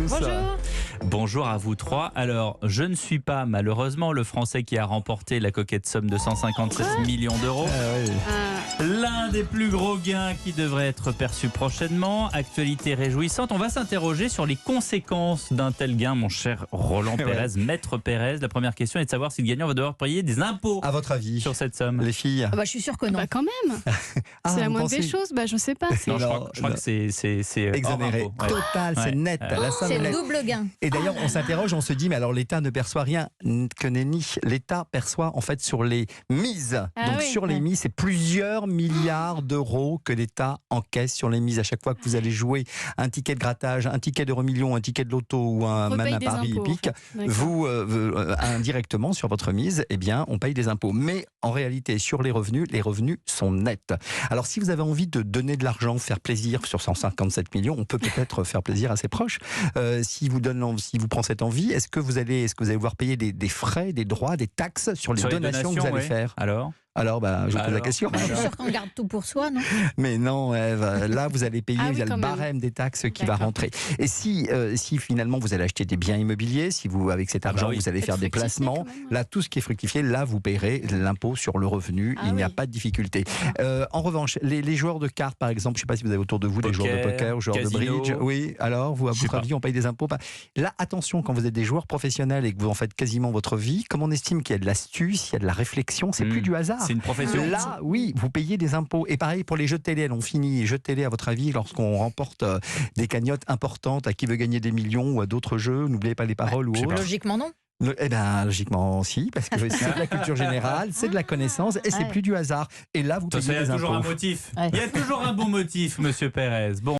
tous. Bonjour. Bonjour à vous trois. Alors, je ne suis pas malheureusement le Français qui a remporté la coquette somme de 157 millions d'euros. L'un des plus gros gains qui devrait être perçu prochainement. Actualité réjouissante. On va s'interroger sur les conséquences d'un tel gain, mon cher Roland Pérez, maître Pérez. La première question est de savoir si le gagnant va devoir payer des impôts À votre avis, sur cette somme. les filles? Je suis sûre que non. Bah quand même. Ah, C'est la vous moindre des pensez choses. Je sais pas. Non, je Non, crois que c'est hors Exonéré. impôt. Ouais. Total, c'est Ouais. net. La somme C'est est le nette. double gain. Et d'ailleurs, on s'interroge, on se dit, mais alors l'État ne perçoit rien que nenni. L'État perçoit en fait sur les mises. Ah Donc oui. sur les mises, c'est plusieurs milliards d'euros que l'État encaisse sur les mises. À chaque fois que vous allez jouer un ticket de grattage, un ticket d'euro-million, un ticket de loto ou même Repaye un des pari impôts, épique, en fait. D'accord. vous, indirectement sur votre mise, eh bien, on paye des impôts. Mais en réalité, sur les revenus sont nets. Alors si vous avez envie de donner de l'argent, faire plaisir sur 157 millions, on peut peut-être faire plaisir à ses proches. Si vous prend cette envie, est-ce que vous allez devoir payer des frais, des droits, des taxes sur les donations que vous allez ouais. faire? Alors Je vous pose la alors question. Je suis sûre qu'on garde tout pour soi, non? Mais non, Ève, là vous allez payer, Ah oui, il y a le quand même. barème des taxes qui va D'accord. rentrer. Et si finalement vous allez acheter des biens immobiliers, si vous avec cet argent oui. vous allez faire des Faites fructifier placements, quand même, ouais. là tout ce qui est fructifié, là vous payerez l'impôt sur le revenu, Ah il n'y a oui. pas de difficulté. En revanche, les joueurs de cartes par exemple, je ne sais pas si vous avez autour de vous des joueurs de poker, joueurs casino. de bridge, oui, alors vous à Je sais votre pas. avis on paye des impôts? Là attention, quand vous êtes des joueurs professionnels et que vous en faites quasiment votre vie, comme on estime qu'il y a de l'astuce, il y a de la réflexion, c'est plus du hasard. C'est une profession. Là, oui, vous payez des impôts. Et pareil pour les jeux de télé, on finit. Jeux de télé, à votre avis, lorsqu'on remporte des cagnottes importantes à qui veut gagner des millions ou à d'autres jeux, n'oubliez pas les paroles ou je sais autres. pas. Logiquement, non. Eh bien, logiquement, si, parce que c'est de la culture générale, c'est de la connaissance et c'est Ouais. plus du hasard. Et là, vous De toute façon, payez il y des a toujours un impôts. motif. Ouais. Il y a toujours un bon motif, monsieur Pérez. Bon.